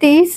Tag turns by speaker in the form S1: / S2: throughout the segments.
S1: 30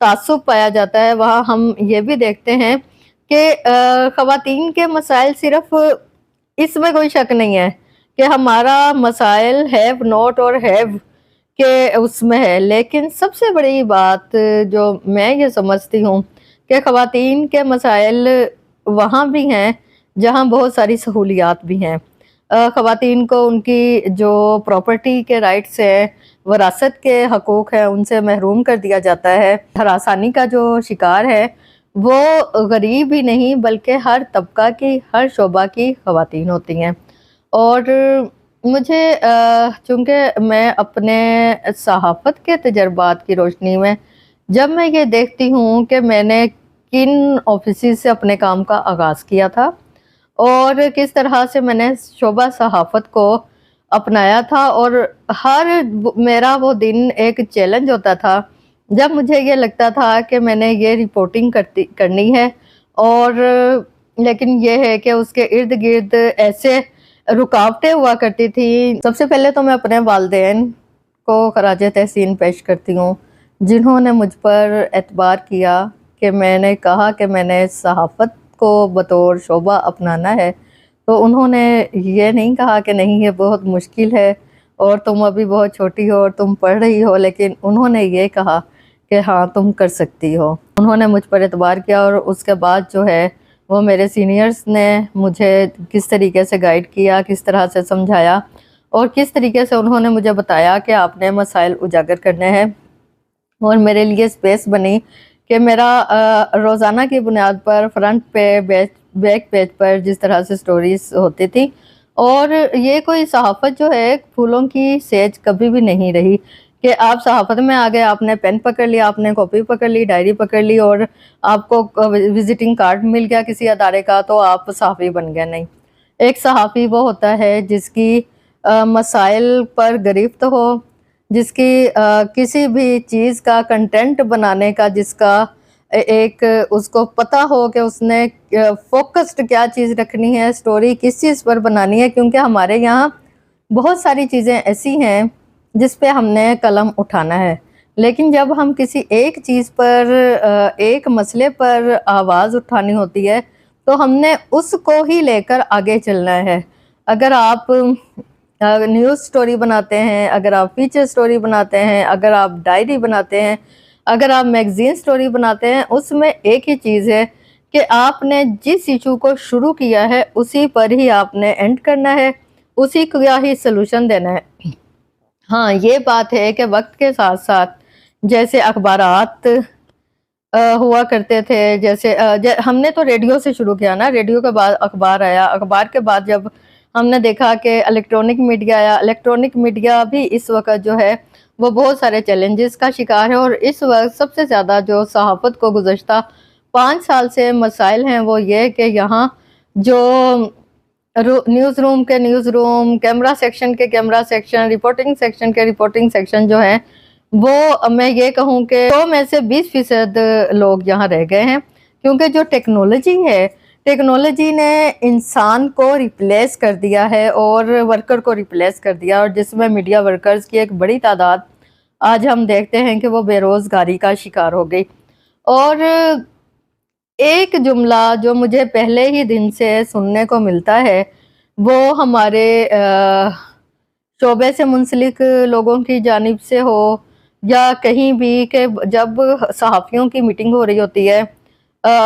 S1: تعصب پایا جاتا ہے وہاں ہم یہ بھی دیکھتے ہیں کہ خواتین کے مسائل صرف اس میں کوئی شک نہیں ہے کہ ہمارا مسائل ہیو نوٹ اور ہیو کہ اس میں ہے، لیکن سب سے بڑی بات جو میں یہ سمجھتی ہوں کہ خواتین کے مسائل وہاں بھی ہیں جہاں بہت ساری سہولیات بھی ہیں۔ خواتین کو ان کی جو پراپرٹی کے رائٹس ہیں، وراثت کے حقوق ہیں، ان سے محروم کر دیا جاتا ہے۔ ہراسانی کا جو شکار ہے وہ غریب ہی نہیں بلکہ ہر طبقہ کی، ہر شعبہ کی خواتین ہوتی ہیں۔ اور مجھے چونکہ میں اپنے صحافت کے تجربات کی روشنی میں جب میں یہ دیکھتی ہوں کہ میں نے کن آفیسز سے اپنے کام کا آغاز کیا تھا اور کس طرح سے میں نے شعبہ صحافت کو اپنایا تھا، اور میرا وہ دن ایک چیلنج ہوتا تھا جب مجھے یہ لگتا تھا کہ میں نے یہ رپورٹنگ کرنی ہے، اور لیکن یہ ہے کہ اس کے ارد گرد ایسے رکاوٹیں ہوا کرتی تھی۔ سب سے پہلے تو میں اپنے والدین کو خراج تحسین پیش کرتی ہوں جنہوں نے مجھ پر اعتبار کیا کہ میں نے کہا کہ میں نے صحافت کو بطور شعبہ اپنانا ہے، تو انہوں نے یہ نہیں کہا کہ نہیں یہ بہت مشکل ہے اور تم ابھی بہت چھوٹی ہو اور تم پڑھ رہی ہو، لیکن انہوں نے یہ کہا کہ ہاں تم کر سکتی ہو۔ انہوں نے مجھ پر اعتبار کیا، اور اس کے بعد جو ہے وہ میرے سینئرز نے مجھے کس طریقے سے گائیڈ کیا، کس طرح سے سمجھایا، اور کس طریقے سے انہوں نے مجھے بتایا کہ آپ نے مسائل اجاگر کرنے ہیں، اور میرے لیے سپیس بنی کہ میرا روزانہ کی بنیاد پر فرنٹ پہ بیک پیج پر جس طرح سے سٹوریز ہوتی تھی، اور یہ کوئی صحافت جو ہے پھولوں کی سیج کبھی بھی نہیں رہی کہ آپ صحافت میں آ گئے، آپ نے پین پکڑ لیا، آپ نے کاپی پکڑ لی، ڈائری پکڑ لی، اور آپ کو وزٹنگ کارڈ مل گیا کسی ادارے کا تو آپ صحافی بن گئے۔ نہیں، ایک صحافی وہ ہوتا ہے جس کی مسائل پر گرفت ہو، جس کی کسی بھی چیز کا کنٹینٹ بنانے کا، جس کا ایک اس کو پتہ ہو کہ اس نے فوکسڈ کیا چیز رکھنی ہے، سٹوری کس چیز پر بنانی ہے، کیونکہ ہمارے یہاں بہت ساری چیزیں ایسی ہیں جس پہ ہم نے قلم اٹھانا ہے، لیکن جب ہم کسی ایک چیز پر ایک مسئلے پر آواز اٹھانی ہوتی ہے تو ہم نے اس کو ہی لے کر آگے چلنا ہے۔ اگر آپ نیوز سٹوری بناتے ہیں، اگر آپ فیچر سٹوری بناتے ہیں، اگر آپ ڈائری بناتے ہیں، اگر آپ میگزین سٹوری بناتے ہیں، اس میں ایک ہی چیز ہے کہ آپ نے جس ایشو کو شروع کیا ہے اسی پر ہی آپ نے اینڈ کرنا ہے، اسی کو ہی سلوشن دینا ہے۔ ہاں یہ بات ہے کہ وقت کے ساتھ ساتھ جیسے اخبارات ہوا کرتے تھے، جیسے ہم نے تو ریڈیو سے شروع کیا نا، ریڈیو کے بعد اخبار آیا، اخبار کے بعد جب ہم نے دیکھا کہ الیکٹرونک میڈیا آیا، الیکٹرونک میڈیا بھی اس وقت جو ہے وہ بہت سارے چیلنجز کا شکار ہے، اور اس وقت سب سے زیادہ جو صحافت کو گزشتہ 5 سال سے مسائل ہیں وہ یہ کہ یہاں جو نیوز روم کے نیوز روم، کیمرہ سیکشن کے کیمرہ سیکشن، رپورٹنگ سیکشن کے رپورٹنگ سیکشن جو ہیں وہ میں یہ کہوں کہ 100 میں سے 20% لوگ یہاں رہ گئے ہیں، کیونکہ جو ٹیکنالوجی ہے، ٹیکنالوجی نے انسان کو ریپلیس کر دیا ہے اور ورکر کو ریپلیس کر دیا، اور جس میں میڈیا ورکرز کی ایک بڑی تعداد آج ہم دیکھتے ہیں کہ وہ بے روزگاری کا شکار ہو گئی۔ اور ایک جملہ جو مجھے پہلے ہی دن سے سننے کو ملتا ہے وہ ہمارے شعبے سے منسلک لوگوں کی جانب سے ہو یا کہیں بھی، کہ جب صحافیوں کی میٹنگ ہو رہی ہوتی ہے،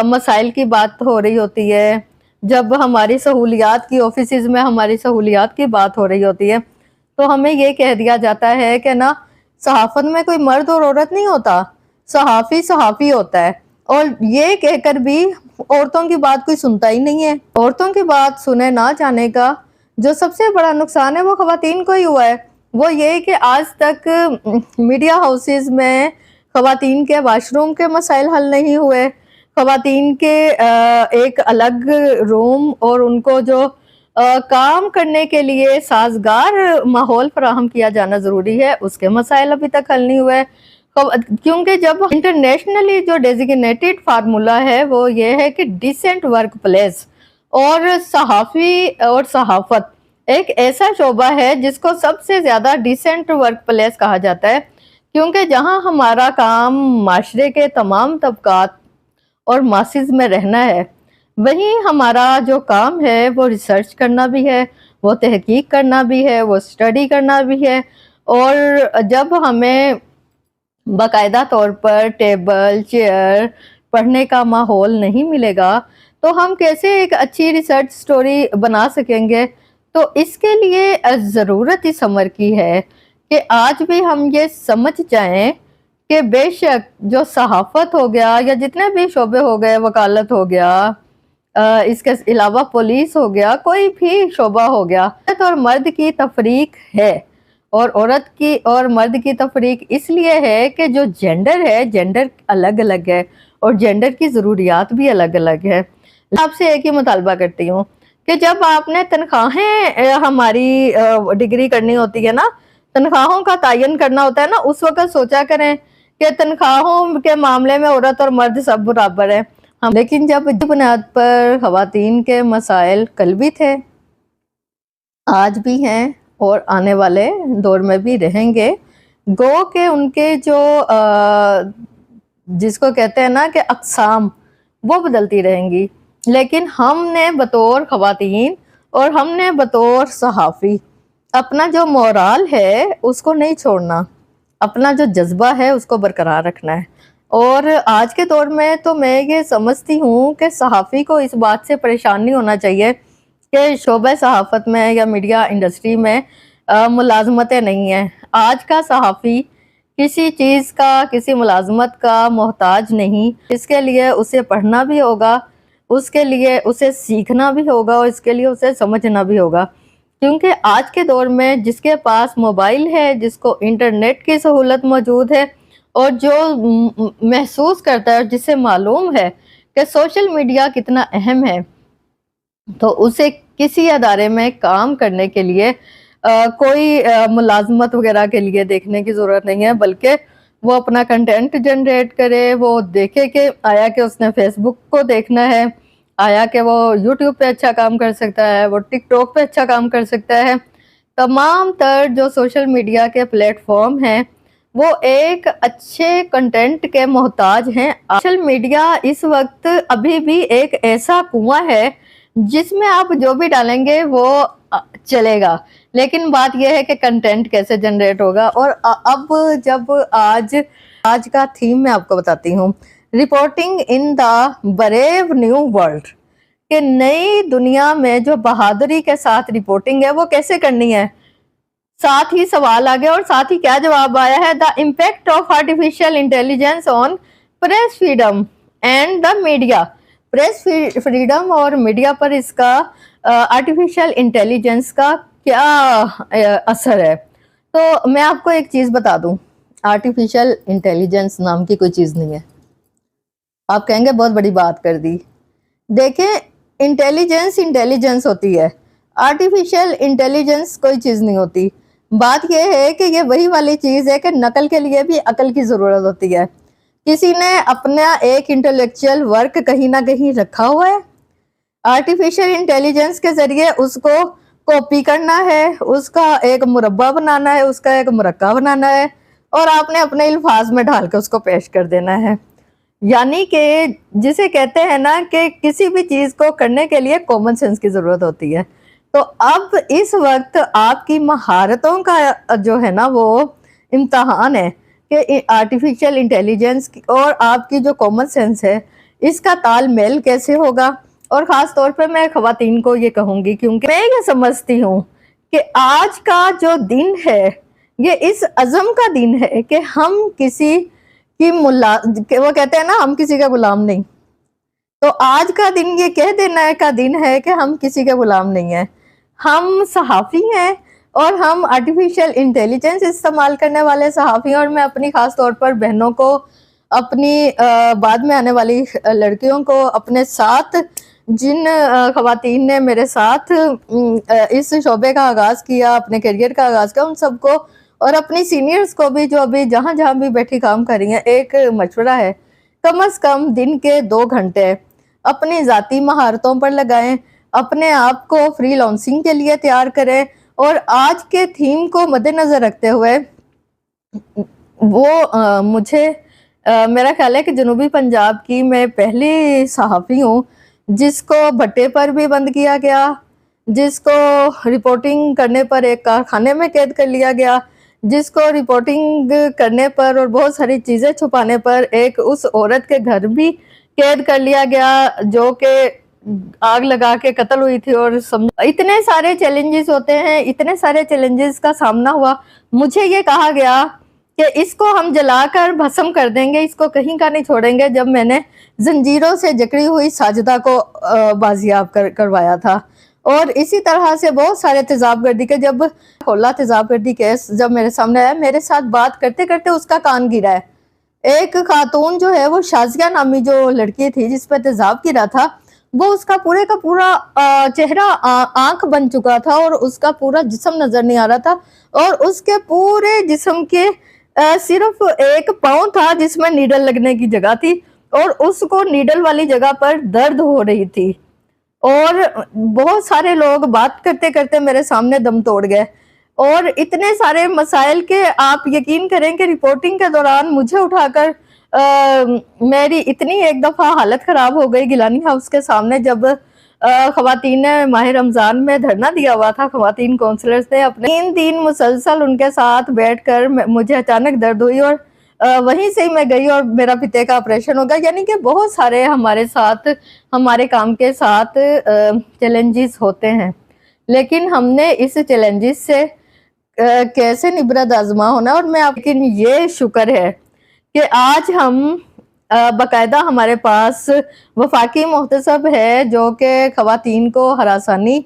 S1: مسائل کی بات ہو رہی ہوتی ہے، جب ہماری سہولیات کی آفیسز میں ہماری سہولیات کی بات ہو رہی ہوتی ہے، تو ہمیں یہ کہہ دیا جاتا ہے کہ نا صحافت میں کوئی مرد اور عورت نہیں ہوتا، صحافی صحافی ہوتا ہے، اور یہ کہہ کر بھی عورتوں کی بات کوئی سنتا ہی نہیں ہے۔ عورتوں کی بات سنے نہ جانے کا جو سب سے بڑا نقصان ہے وہ خواتین کو ہی ہوا ہے، وہ یہ کہ آج تک میڈیا ہاؤسز میں خواتین کے واش روم کے مسائل حل نہیں ہوئے، خواتین کے ایک الگ روم اور ان کو جو کام کرنے کے لیے سازگار ماحول فراہم کیا جانا ضروری ہے اس کے مسائل ابھی تک حل نہیں ہوئے، کیونکہ جب انٹرنیشنلی جو ڈیزیگنیٹڈ فارمولا ہے وہ یہ ہے کہ ڈیسنٹ ورک پلیس، اور صحافی اور صحافت ایک ایسا شعبہ ہے جس کو سب سے زیادہ ڈیسنٹ ورک پلیس کہا جاتا ہے، کیونکہ جہاں ہمارا کام معاشرے کے تمام طبقات اور ماسز میں رہنا ہے، وہیں ہمارا جو کام ہے وہ ریسرچ کرنا بھی ہے، وہ تحقیق کرنا بھی ہے، وہ اسٹڈی کرنا بھی ہے۔ اور جب ہمیں باقاعدہ طور پر ٹیبل، چیئر، پڑھنے کا ماحول نہیں ملے گا تو ہم کیسے ایک اچھی ریسرچ سٹوری بنا سکیں گے؟ تو اس کے لیے ضرورت اس امر کی ہے کہ آج بھی ہم یہ سمجھ جائیں کہ بے شک جو صحافت ہو گیا یا جتنے بھی شعبے ہو گئے، وکالت ہو گیا، اس کے علاوہ پولیس ہو گیا، کوئی بھی شعبہ ہو گیا، عورت اور مرد کی تفریق ہے۔ اور عورت کی اور مرد کی تفریق اس لیے ہے کہ جو جینڈر ہے، جینڈر الگ الگ ہے اور جینڈر کی ضروریات بھی الگ الگ ہے۔ آپ سے ایک ہی مطالبہ کرتی ہوں کہ جب آپ نے تنخواہیں ہماری ڈگری کرنی ہوتی ہے نا، تنخواہوں کا تعین کرنا ہوتا ہے نا، اس وقت سوچا کریں کہ تنخواہوں کے معاملے میں عورت اور مرد سب برابر ہیں۔ لیکن جب بنیاد پر خواتین کے مسائل کل بھی تھے، آج بھی ہیں اور آنے والے دور میں بھی رہیں گے، گو کہ ان کے جو جس کو کہتے ہیں نا کہ اقسام، وہ بدلتی رہیں گی، لیکن ہم نے بطور خواتین اور ہم نے بطور صحافی اپنا جو مورال ہے اس کو نہیں چھوڑنا، اپنا جو جذبہ ہے اس کو برقرار رکھنا ہے۔ اور آج کے دور میں تو میں یہ سمجھتی ہوں کہ صحافی کو اس بات سے پریشان نہیں ہونا چاہیے کہ شعبہ صحافت میں یا میڈیا انڈسٹری میں ملازمتیں نہیں ہیں۔ آج کا صحافی کسی چیز کا، کسی ملازمت کا محتاج نہیں، اس کے لیے اسے پڑھنا بھی ہوگا، اس کے لیے اسے سیکھنا بھی ہوگا اور اس کے لیے اسے سمجھنا بھی ہوگا، کیونکہ آج کے دور میں جس کے پاس موبائل ہے، جس کو انٹرنیٹ کی سہولت موجود ہے اور جو محسوس کرتا ہے اور جسے معلوم ہے کہ سوشل میڈیا کتنا اہم ہے، تو اسے کسی ادارے میں کام کرنے کے لیے کوئی ملازمت وغیرہ کے لیے دیکھنے کی ضرورت نہیں ہے، بلکہ وہ اپنا کنٹینٹ جنریٹ کرے، وہ دیکھے کہ آیا کہ اس نے فیس بک کو دیکھنا ہے، آیا کہ وہ یوٹیوب پہ اچھا کام کر سکتا ہے، وہ ٹک ٹاک پہ اچھا کام کر سکتا ہے۔ تمام تر جو سوشل میڈیا کے پلیٹ فارم ہیں وہ ایک اچھے کنٹینٹ کے محتاج ہیں۔ سوشل میڈیا اس وقت ابھی بھی ایک ایسا کنواں ہے جس میں آپ جو بھی ڈالیں گے وہ چلے گا، لیکن بات یہ ہے کہ کنٹینٹ کیسے جنریٹ ہوگا۔ اور اب جب آج کا تھیم میں آپ کو بتاتی ہوں، رپورٹنگ ان دا بریو نیو ورلڈ، کہ نئی دنیا میں جو بہادری کے ساتھ رپورٹنگ ہے وہ کیسے کرنی ہے۔ ساتھ ہی سوال آ گیا اور ساتھ ہی کیا جواب آیا ہے، the impact of artificial intelligence on press freedom and the media. Press freedom اور میڈیا پر اس کا آرٹیفیشل انٹیلیجنس کا کیا اثر ہے۔ تو میں آپ کو ایک چیز بتا دوں، آرٹیفیشل انٹیلیجنس نام کی کوئی چیز نہیں ہے۔ آپ کہیں گے بہت بڑی بات کر دی، دیکھیں انٹیلیجنس ہوتی ہے، آرٹیفیشل انٹیلیجنس کوئی چیز نہیں ہوتی۔ بات یہ ہے کہ یہ وہی والی چیز ہے کہ نقل کے لیے بھی عقل کی ضرورت ہوتی ہے۔ کسی نے اپنا ایک انٹلیکچوئل ورک کہیں نہ کہیں رکھا ہوا ہے، آرٹیفیشل انٹیلیجنس کے ذریعے اس کو کاپی کرنا ہے، اس کا ایک مربع بنانا ہے، اس کا ایک مرکب بنانا ہے اور آپ نے اپنے الفاظ میں ڈال کے اس کو پیش کر دینا ہے۔ یعنی کہ جسے کہتے ہیں نا کہ کسی بھی چیز کو کرنے کے لیے کامن سینس کی ضرورت ہوتی ہے۔ تو اب اس وقت آپ کی مہارتوں کا جو ہے نا وہ امتحان ہے کہ آرٹیفیشل انٹیلیجنس اور آپ کی جو کامن سینس ہے اس کا تال میل کیسے ہوگا۔ اور خاص طور پہ میں خواتین کو یہ کہوں گی، کیونکہ میں یہ سمجھتی ہوں کہ آج کا جو دن ہے یہ اس عزم کا دن ہے کہ ہم کسی کی وہ کہتے ہیں نا ہم کسی کا غلام نہیں، تو آج کا دن یہ کہہ دینا کا دن ہے کہ ہم کسی کے غلام نہیں ہیں، ہم صحافی ہیں اور ہم آرٹیفیشل انٹیلیجنس استعمال کرنے والے صحافی ہیں۔ اور میں اپنی خاص طور پر بہنوں کو، اپنی بعد میں آنے والی لڑکیوں کو، اپنے ساتھ جن خواتین نے میرے ساتھ اس شعبے کا آغاز کیا، اپنے کیریئر کا آغاز کیا، ان سب کو اور اپنی سینئرز کو بھی جو ابھی جہاں جہاں بھی بیٹھی کام کر رہی ہیں، ایک مشورہ ہے، کم از کم دن کے 2 گھنٹے اپنی ذاتی مہارتوں پر لگائیں، اپنے آپ کو فری لانسنگ کے لیے تیار کریں۔ اور آج کے تھیم کو مد نظر رکھتے ہوئے وہ مجھے میرا خیال ہے کہ جنوبی پنجاب کی میں پہلی صحافی ہوں جس کو بھٹے پر بھی بند کیا گیا، جس کو رپورٹنگ کرنے پر ایک کارخانے میں قید کر لیا گیا، جس کو رپورٹنگ کرنے پر اور بہت ساری چیزیں چھپانے پر ایک اس عورت کے گھر بھی قید کر لیا گیا جو کہ آگ لگا کے قتل ہوئی تھی۔ اور اتنے سارے چیلنجز ہوتے ہیں، اتنے سارے چیلنجز کا سامنا ہوا۔ مجھے یہ کہا گیا کہ اس کو ہم جلا کر بھسم کر دیں گے، اس کو کہیں کا نہیں چھوڑیں گے، جب میں نے زنجیروں سے جکڑی ہوئی ساجدہ کو بازیاب کروایا تھا۔ اور اسی طرح سے بہت سارے تیزاب گردی کے جب کھولا تیزاب گردی کیس جب میرے سامنے آیا، میرے ساتھ بات کرتے کرتے اس کا کان گرا ہے۔ ایک خاتون جو ہے وہ شازیہ نامی جو لڑکی تھی جس پہ تیزاب گرا تھا، وہ اس کا پورے کا پورا چہرہ آنکھ بن چکا تھا اور اس کا پورا جسم نظر نہیں آ رہا تھا، اور اس کے پورے جسم کے صرف ایک پاؤں تھا جس میں نیڈل لگنے کی جگہ تھی، اور اس کو نیڈل والی جگہ پر درد ہو رہی تھی۔ اور بہت سارے لوگ بات کرتے کرتے میرے سامنے دم توڑ گئے، اور اتنے سارے مسائل کے آپ یقین کریں کہ رپورٹنگ کے دوران مجھے اٹھا کر میری اتنی ایک دفعہ حالت خراب ہو گئی گیلانی ہاؤس کے سامنے، جب خواتین نے ماہ رمضان میں دھرنا دیا ہوا تھا، خواتین کونسلرز نے اپنے 3 دن مسلسل ان کے ساتھ بیٹھ کر مجھے اچانک درد ہوئی، اور وہیں سے ہی میں گئی اور میرا پتے کا آپریشن ہو گیا۔ یعنی کہ بہت سارے ہمارے ساتھ ہمارے کام کے ساتھ چیلنجز ہوتے ہیں، لیکن ہم نے اس چیلنجز سے کیسے نبرد آزما ہونا۔ اور میں لیکن یہ شکر ہے کہ آج ہم باقاعدہ ہمارے پاس وفاقی محتسب ہے جو کہ خواتین کو ہراسانی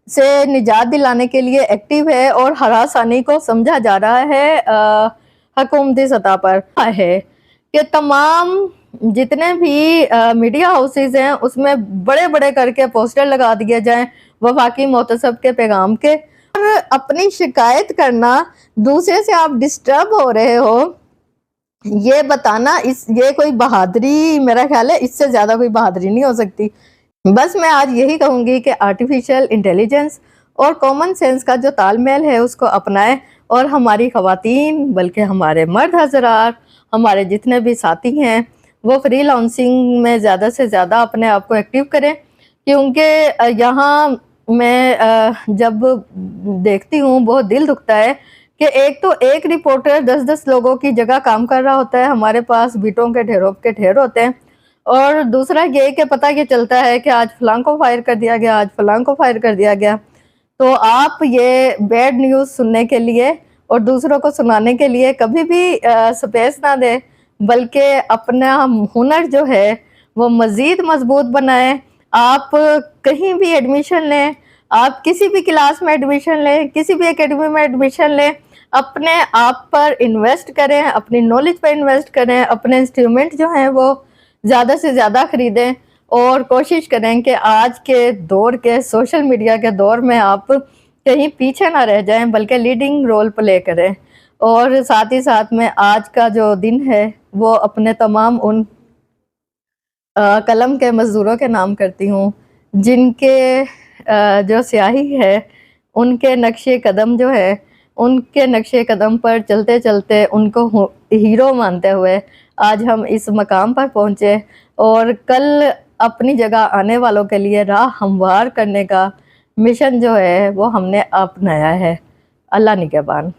S1: سے نجات دلانے کے لیے ایکٹیو ہے، اور ہراسانی کو سمجھا جا رہا ہے حکومتی سطح پر ہے کہ تمام جتنے بھی میڈیا ہاؤسز ہیں اس میں بڑے بڑے کر کے پوسٹر لگا دیے جائیں وفاقی محتسب کے پیغام کے۔ اور اپنی شکایت کرنا، دوسرے سے آپ ڈسٹرب ہو رہے ہو، یہ بتانا یہ کوئی بہادری، میرا خیال ہے اس سے زیادہ کوئی بہادری نہیں ہو سکتی۔ بس میں آج یہی کہوں گی کہ آرٹیفیشل انٹیلیجنس اور کامن سینس کا جو تال میل ہے اس کو اپنائیں، اور ہماری خواتین بلکہ ہمارے مرد حضرات، ہمارے جتنے بھی ساتھی ہیں، وہ فری لانسنگ میں زیادہ سے زیادہ اپنے آپ کو ایکٹیو کریں، کیونکہ یہاں میں جب دیکھتی ہوں بہت دل دکھتا ہے کہ ایک تو ایک رپورٹر 10 لوگوں کی جگہ کام کر رہا ہوتا ہے، ہمارے پاس بیٹوں کے ڈھیروں کے ڈھیر ہوتے ہیں، اور دوسرا یہ کہ پتہ یہ چلتا ہے کہ آج فلاں کو فائر کر دیا گیا، آج فلاں کو فائر کر دیا گیا۔ تو آپ یہ بیڈ نیوز سننے کے لیے اور دوسروں کو سنانے کے لیے کبھی بھی سپیس نہ دیں، بلکہ اپنا ہنر جو ہے وہ مزید مضبوط بنائیں۔ آپ کہیں بھی ایڈمیشن لیں، آپ کسی بھی کلاس میں ایڈمیشن لیں، کسی بھی اکیڈمی میں ایڈمیشن لیں، اپنے آپ پر انویسٹ کریں، اپنی نالج پر انویسٹ کریں، اپنے انسٹرومنٹ جو ہیں وہ زیادہ سے زیادہ خریدیں، اور کوشش کریں کہ آج کے دور کے سوشل میڈیا کے دور میں آپ کہیں پیچھے نہ رہ جائیں بلکہ لیڈنگ رول پلے کریں۔ اور ساتھ ہی ساتھ میں آج کا جو دن ہے وہ اپنے تمام ان قلم کے مزدوروں کے نام کرتی ہوں جن کے جو سیاہی ہے، ان کے نقش قدم جو ہے، ان کے نقش قدم پر چلتے چلتے ان کو ہیرو مانتے ہوئے آج ہم اس مقام پر پہنچے، اور کل اپنی جگہ آنے والوں کے لیے راہ ہموار کرنے کا مشن جو ہے وہ ہم نے اپنایا ہے۔ اللہ نگہبان۔